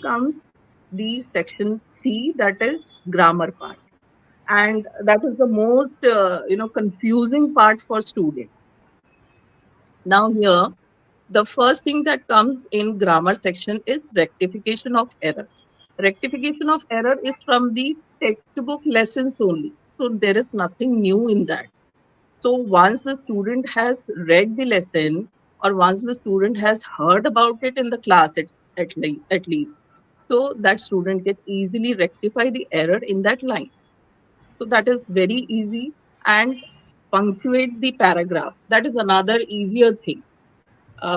Comes the section C, that is grammar part, and that is the most confusing part for students. Now here, the first thing that comes in grammar section is rectification of error. Rectification of error is from the textbook lessons only, so there is nothing new in that. So once the student has read the lesson, or once the student has heard about it in the class at least, so that student can easily rectify the error in that line. So that is very easy. And punctuate the paragraph. That is another easier thing,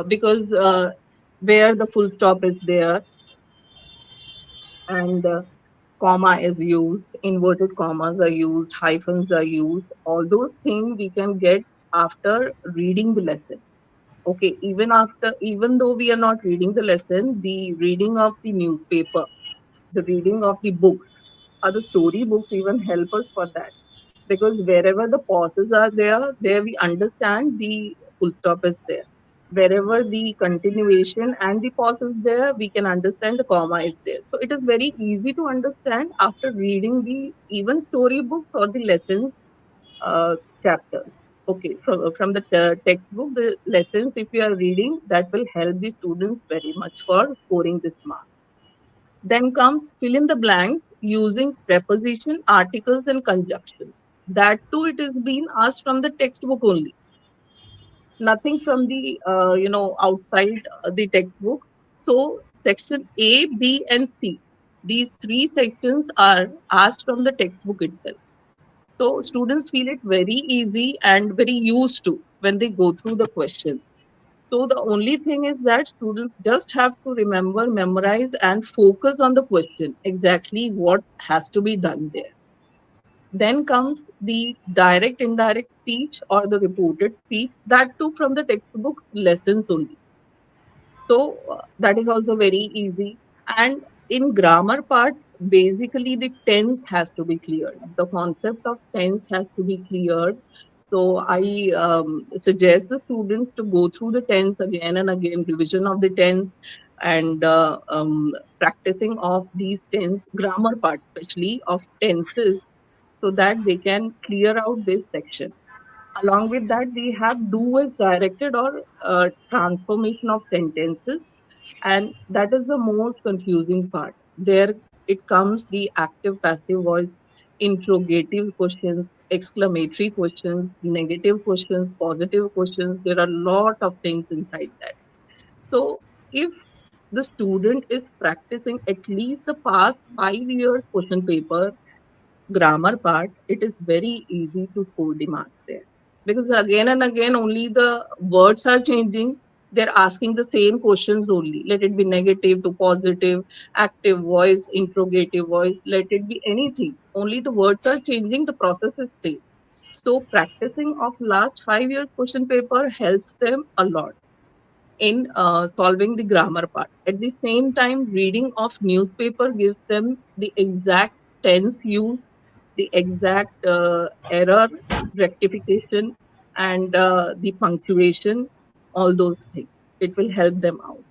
because where the full stop is there, and comma is used, inverted commas are used, hyphens are used. All those things we can get after reading the lesson. Okay, even though we are not reading the lesson, the reading of the newspaper, the reading of the books, or the story books even help us for that. Because wherever the pauses are there we understand the full stop is there. Wherever the continuation and the pause is there, we can understand the comma is there. So it is very easy to understand after reading the even storybooks or the lessons uh, chapters. Okay, from the textbook, the lessons, if you are reading, that will help the students very much for scoring this mark. Then comes fill in the blanks using preposition, articles, and conjunctions. That too, it is being asked from the textbook only, nothing from the outside the textbook. So section A, B, and C, these three sections are asked from the textbook itself. So students feel it very easy and very used to when they go through the question. So the only thing is that students just have to remember, memorize, and focus on the question, exactly what has to be done there. Then comes the direct, indirect speech or the reported speech, that too from the textbook lessons only. So that is also very easy. And in grammar part, basically the tense has to be cleared. The concept of tense has to be cleared. So I suggest the students to go through the tense again and again, revision of the tense, and practicing of these tense grammar part, especially of tenses, so that they can clear out this section. Along with that, we have do as directed or transformation of sentences, and that is the most confusing part. There it comes the active passive voice, interrogative questions, exclamatory questions, negative questions, positive questions. There are a lot of things inside that. So if the student is practicing at least the past 5 years question paper grammar part, it is very easy to score the marks there. Because again and again, only the words are changing. They're asking the same questions only. Let it be negative to positive, active voice, interrogative voice, let it be anything. Only the words are changing, the process is same. So practicing of last 5 years question paper helps them a lot in solving the grammar part. At the same time, reading of newspaper gives them the exact tense use, the exact error rectification, and the punctuation, all those things. It will help them out.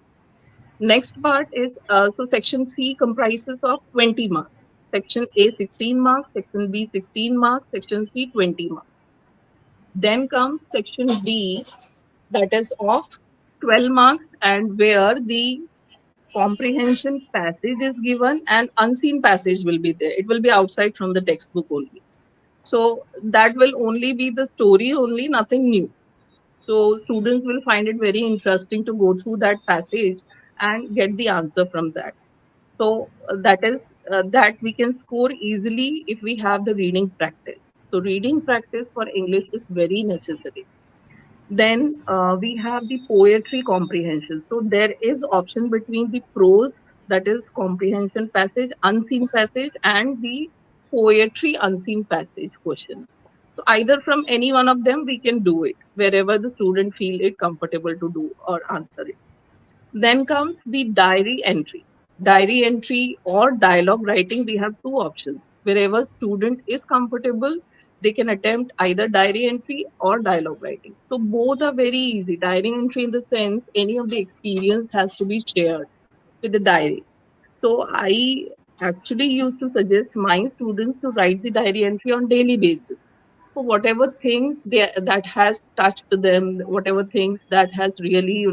Next part is so section C comprises of 20 marks. Section A 16 marks, section B 16 marks, section C 20 marks. Then comes section D, that is of 12 marks, and where the comprehension passage is given and unseen passage will be there. It will be outside from the textbook only. So that will only be the story only, nothing new. So students will find it very interesting to go through that passage and get the answer from that. So that we can score easily if we have the reading practice. So reading practice for English is very necessary. Then we have the poetry comprehension. So there is option between the prose, that is comprehension passage, unseen passage, and the poetry unseen passage question. So either from any one of them we can do it wherever the student feel it comfortable to do or answer it. Then comes the diary entry. Diary entry or dialogue writing, we have two options. Wherever student is comfortable, they can attempt either diary entry or dialogue writing. So both are very easy. Diary entry in the sense any of the experience has to be shared with the diary. So I actually used to suggest my students to write the diary entry on daily basis. So whatever things that has touched them, whatever things that has really,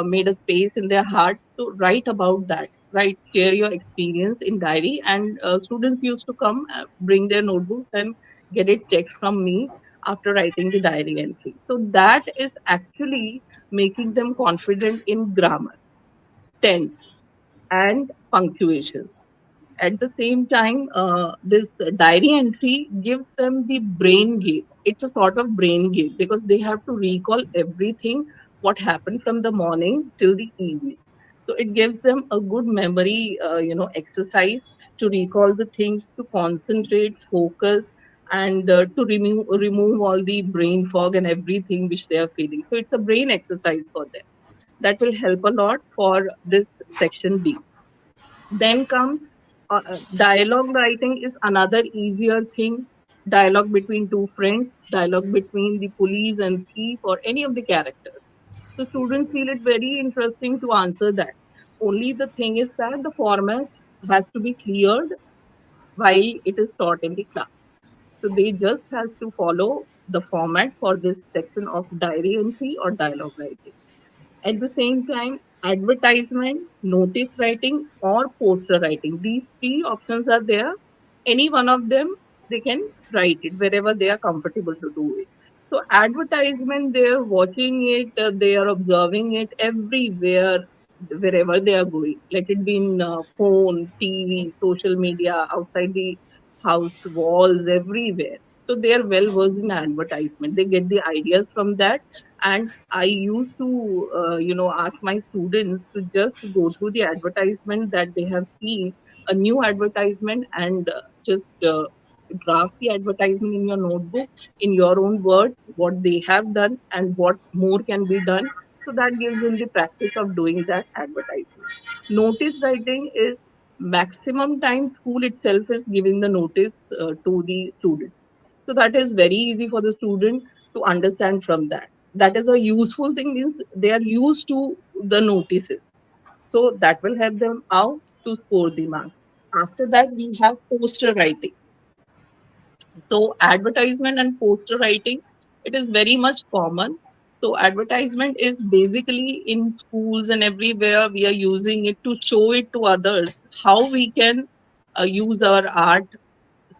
made a space in their heart, to write about that. Right, share your experience in diary, and students used to come, bring their notebooks and get it checked from me after writing the diary entry. So that is actually making them confident in grammar, tense, and punctuation. At the same time, this diary entry gives them the brain game. It's a sort of brain game because they have to recall everything what happened from the morning till the evening. So it gives them a good memory, exercise to recall the things, to concentrate, focus, and to remove all the brain fog and everything which they are feeling. So it's a brain exercise for them. That will help a lot for this section D. Then comes dialogue writing is another easier thing. Dialogue between two friends, dialogue between the police and thief, or any of the characters. So students feel it very interesting to answer that. Only the thing is that the format has to be cleared while it is taught in the class. So they just have to follow the format for this section of diary entry or dialogue writing. At the same time, advertisement, notice writing, or poster writing. These three options are there. Any one of them, they can write it wherever they are comfortable to do it. So, advertisement, they are watching it, they are observing it everywhere, wherever they are going. Let it be in phone, TV, social media, outside the house walls, everywhere. So, they are well versed in advertisement. They get the ideas from that, and I used to ask my students to just go through the advertisement that they have seen, a new advertisement, and just draft the advertisement in your notebook in your own words, what they have done and what more can be done. So that gives them the practice of doing that advertisement. Notice writing is maximum time school itself is giving the notice to the student. So that is very easy for the student to understand from that. That is a useful thing, means they are used to the notices. So that will help them out to score the marks. After that, we have poster writing. So advertisement and poster writing, it is very much common. So advertisement is basically in schools and everywhere we are using it to show it to others how we can use our art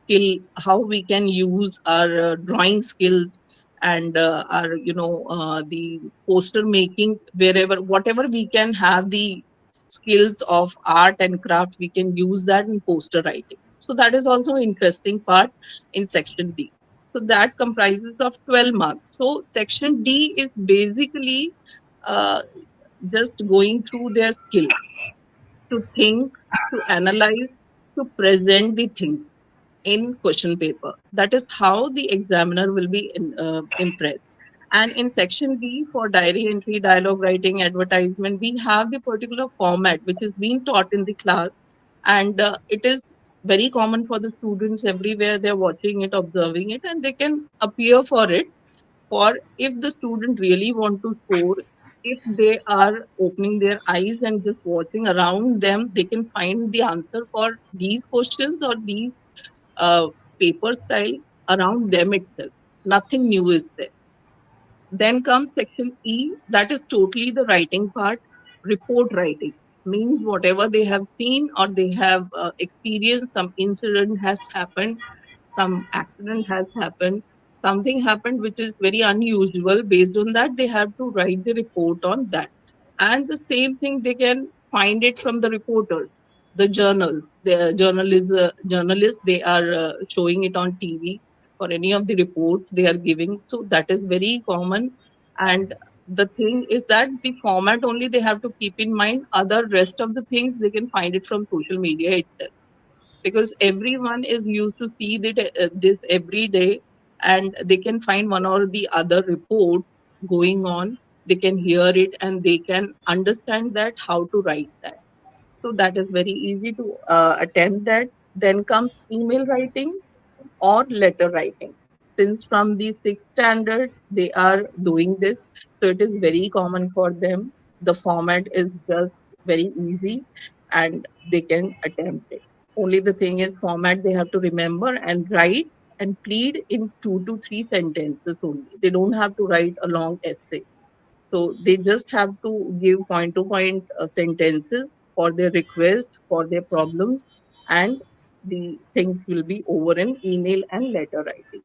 skill, how we can use our drawing skills and our the poster making, wherever whatever we can have the skills of art and craft, we can use that in poster writing. So that is also an interesting part in section D. So that comprises of 12 marks. So section D is basically uh, just going through their skill to think, to analyze, to present the thing in question paper. That is how the examiner will be impressed. And in section D for diary entry, dialogue writing, advertisement, we have the particular format which is being taught in the class, and it is very common for the students everywhere. They're watching it, observing it, and they can appear for it. For if the student really want to score, if they are opening their eyes and just watching around them, they can find the answer for these questions or these uh, paper style around them itself. Nothing new is there. Then comes section E, that is totally the writing part. Report writing means whatever they have seen or they have experienced, some incident has happened, some accident has happened, something happened which is very unusual. Based on that, they have to write the report on that. And the same thing they can find it from the reporters, the journal, the journalists, they are showing it on TV for any of the reports they are giving. So that is very common. And the thing is that the format only they have to keep in mind. Other rest of the things they can find it from social media itself, because everyone is used to see this every day, and they can find one or the other report going on. They can hear it and they can understand that how to write that. So that is very easy to attempt that. Then comes email writing or letter writing. Since from the sixth standard they are doing this, so it is very common for them. The format is just very easy, and they can attempt it. Only the thing is, format they have to remember and write and plead in 2 to 3 sentences only. They don't have to write a long essay. So they just have to give point to point sentences for their request, for their problems, and the things will be over in email and letter writing.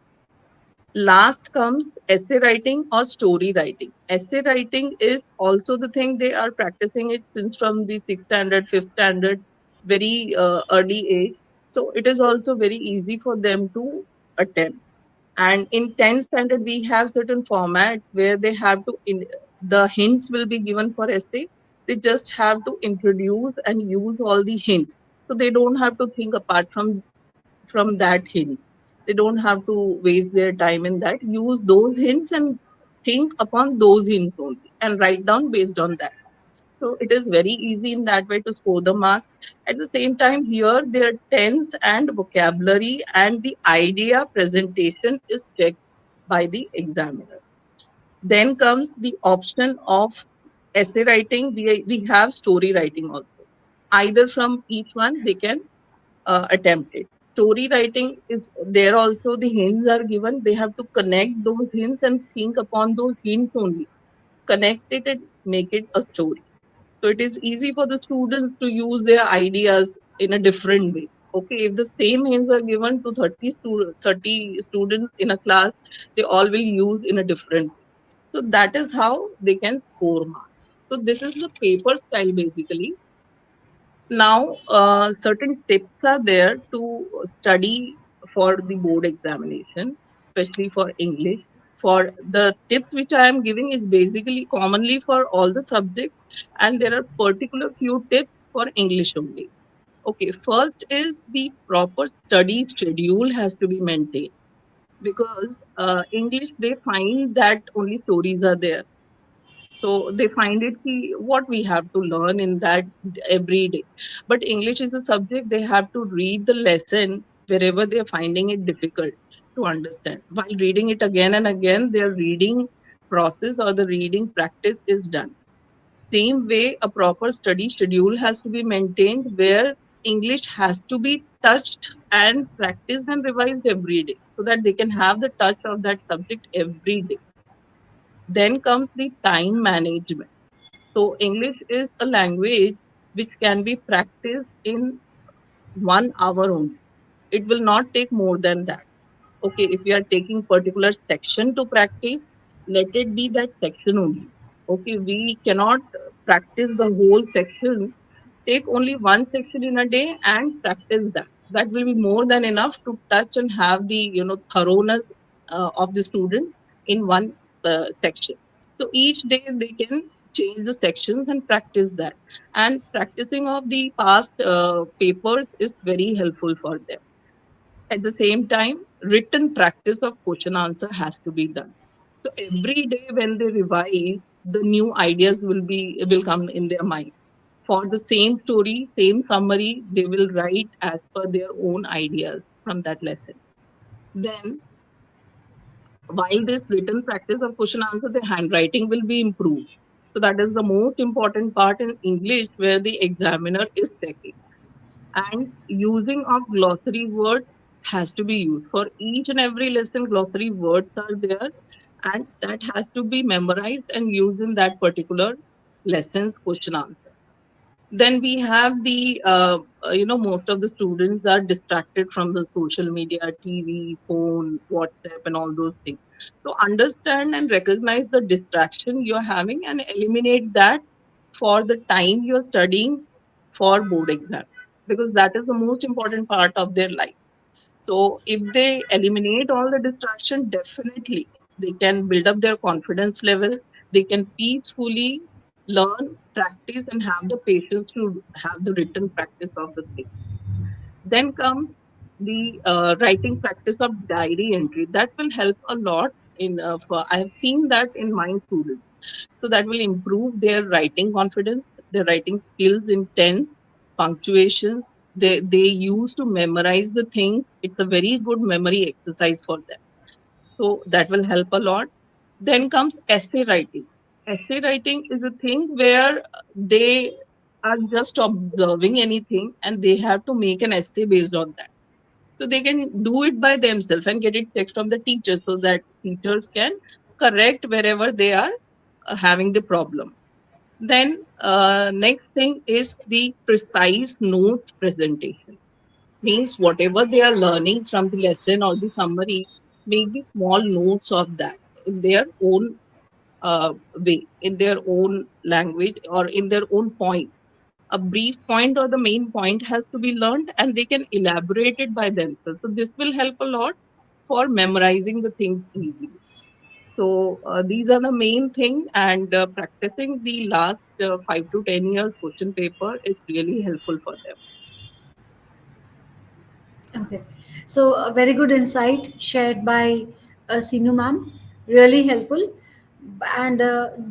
Last comes essay writing or story writing. Essay writing is also the thing they are practicing it since from the sixth standard, fifth standard, very early age. So it is also very easy for them to attempt. And in 10th standard, we have certain format where they have to, the hints will be given for essay. They just have to introduce and use all the hints. So they don't have to think apart from that hint. They don't have to waste their time in that. Use those hints and think upon those hints only and write down based on that. So it is very easy in that way to score the marks. At the same time, here their tense and vocabulary and the idea presentation is checked by the examiner. Then comes the option of essay writing. We have story writing also. Either from each one, they can attempt it. Story writing is there also, the hints are given. They have to connect those hints and think upon those hints only. Connect it and make it a story. So it is easy for the students to use their ideas in a different way. Okay, if the same hints are given to 30 students in a class, they all will use in a different way. So that is how they can score marks. So this is the paper style basically. Now, certain tips are there to study for the board examination, especially for English. For the tips which I am giving is basically commonly for all the subjects, and there are particular few tips for English only. Okay, first is the proper study schedule has to be maintained because English they find that only stories are there, so they find it key what we have to learn in that every day. But English is a subject they have to read the lesson wherever they're finding it difficult to understand. While reading it again and again, their reading process or the reading practice is done. Same way, a proper study schedule has to be maintained where English has to be touched and practiced and revised every day so that they can have the touch of that subject every day. Then comes the time management. So English is a language which can be practiced in 1 hour only. It will not take more than that. Okay, if you are taking particular section to practice, let it be that section only. Okay, we cannot practice the whole section. Take only one section in a day and practice that. That will be more than enough to touch and have the thoroughness of the student in one section. So each day they can change the sections and practice that. And practicing of the past papers is very helpful for them. At the same time, written practice of question answer has to be done. So every day when they revise, the new ideas will come in their mind. For the same story, same summary, they will write as per their own ideas from that lesson. Then, while this written practice of question answer, the handwriting will be improved. So that is the most important part in English where the examiner is checking. And using of glossary words has to be used for each and every lesson. Glossary words are there, and that has to be memorized and used in that particular lesson's question answer. Then we have the most of the students are distracted from the social media, TV, phone, WhatsApp, and all those things. So understand and recognize the distraction you're having and eliminate that for the time you're studying for board exam, because that is the most important part of their life. So if they eliminate all the distraction, definitely they can build up their confidence level. They can peacefully learn, practice, and have the patience to have the written practice of the things. Then comes the writing practice of diary entry. That will help a lot I have seen that in my students. So that will improve their writing confidence, their writing skills in tense, punctuation. They use to memorize the thing. It's a very good memory exercise for them. So that will help a lot. Then comes essay writing. Essay writing is a thing where they are just observing anything and they have to make an essay based on that. So they can do it by themselves and get it text from the teachers so that teachers can correct wherever they are having the problem. Then next thing is the precise notes presentation. Means whatever they are learning from the lesson or the summary, make the small notes of that in their own way, in their own language or in their own point. A brief point or the main point has to be learned and they can elaborate it by themselves. So this will help a lot for memorizing the things easily. So these are the main thing, and practicing the last 5 to 10 years question paper is really helpful for them. Okay. So, a very good insight shared by Sinu ma'am. Really helpful. And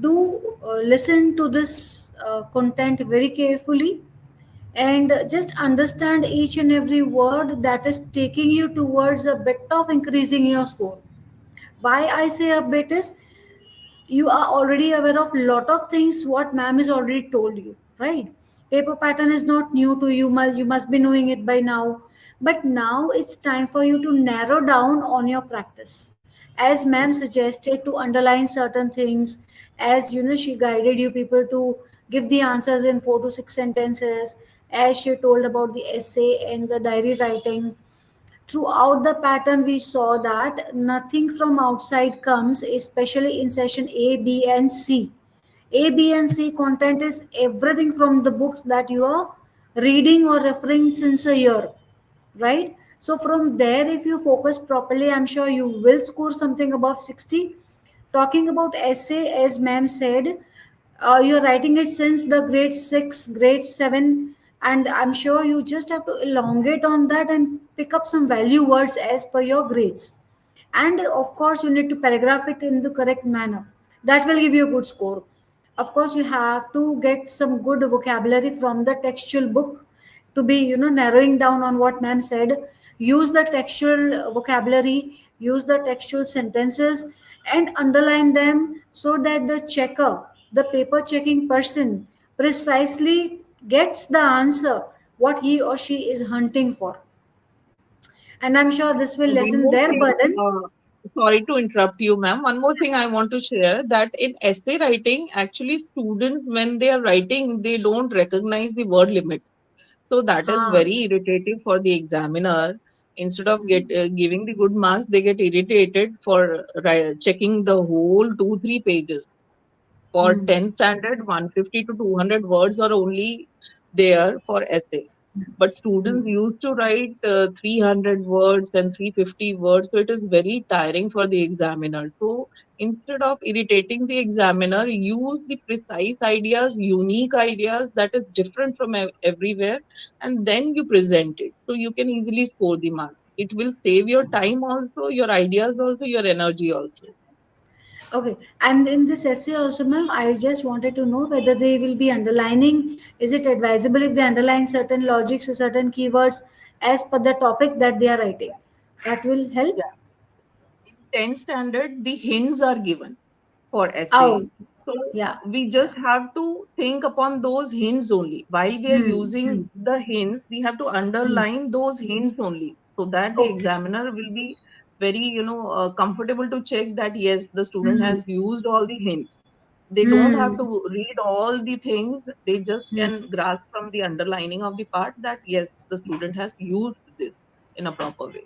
do listen to this content very carefully and just understand each and every word that is taking you towards a bit of increasing your score. Why I say a bit is you are already aware of lot of things what ma'am is already told you, right? Paper pattern is not new to you, you must be knowing it by now, but now it's time for you to narrow down on your practice, as ma'am suggested to underline certain things, as you know she guided you people to give the answers in 4 to 6 sentences, as she told about the essay and the diary writing. Throughout the pattern we saw that nothing from outside comes, especially in session A, B and C. A, B and C content is everything from the books that you are reading or referring since a year, right? So from there if you focus properly, I'm sure you will score something above 60. Talking about essay, as ma'am said, you're writing it since the grade 6, grade 7, and I'm sure you just have to elongate on that and pick up some value words as per your grades. And of course you need to paragraph it in the correct manner, that will give you a good score. Of course you have to get some good vocabulary from the textual book to be, narrowing down on what ma'am said. Use the textual vocabulary, use the textual sentences, and underline them so that the checker, the paper checking person, precisely gets the answer what he or she is hunting for, and I'm sure this will One lessen more their thing, burden. sorry to interrupt you, ma'am. One more thing I want to share that in essay writing, actually, students, when they are writing, they don't recognize the word limit. So that is Ha. very irritating for the examiner. Instead of giving the good marks, they get irritated for checking the whole 2 3 pages. For Hmm. 10 standard, 150 to 200 words are only there for essay. But students Hmm. used to write 300 words and 350 words, so it is very tiring for the examiner. So instead of irritating the examiner, use the precise ideas, unique ideas that is different from everywhere, and then you present it. So you can easily score the marks. It will save your time also, your ideas also, your energy also. Okay, and in this essay also, ma'am, I just wanted to know whether they will be underlining. Is it advisable if they underline certain logics or certain keywords as per the topic that they are writing? That will help. Yeah. In 10 standard, the hints are given for essay. Oh, So yeah, we yeah. just have to think upon those hints only. While we are Hmm. Hmm. using the hints, we have to Hmm. underline those hints only so that the Okay. examiner will be very, comfortable to check that yes, the student Hmm. has used all the hints. They don't have Hmm. to read all the things. They just Hmm. can grasp from the underlining of the part that yes, the student has used this in a proper way.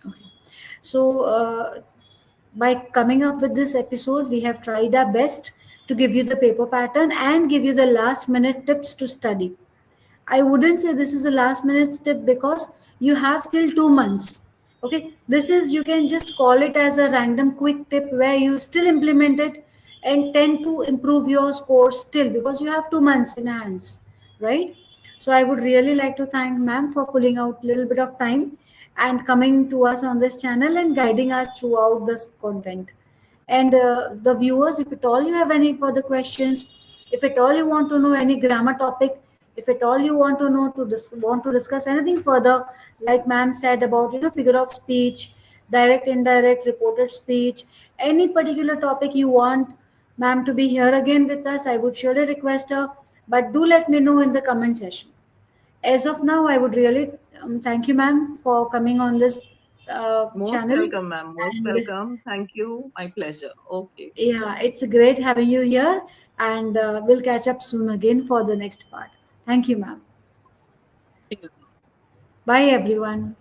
Okay. So, by coming up with this episode, we have tried our best to give you the paper pattern and give you the last minute tips to study. I wouldn't say this is a last minute tip because you have still 2 months. Okay, this is, you can just call it as a random quick tip where you still implement it and tend to improve your score still because you have 2 months in hands, right? So I would really like to thank ma'am for pulling out a little bit of time and coming to us on this channel and guiding us throughout this content. And the viewers, if at all you have any further questions, if at all you want to know any grammar topic, if at all you want to know want to discuss anything further, like ma'am said about figure of speech, direct, indirect, reported speech, any particular topic you want ma'am to be here again with us, I would surely request her. but do let me know in the comment section. As of now, I would really thank you, ma'am, for coming on this Most channel. welcome, ma'am. Most And welcome. Thank you. My pleasure. Okay. yeah, it's great having you here. And we'll catch up soon again for the next part. Thank you, ma'am. See you. Bye, everyone.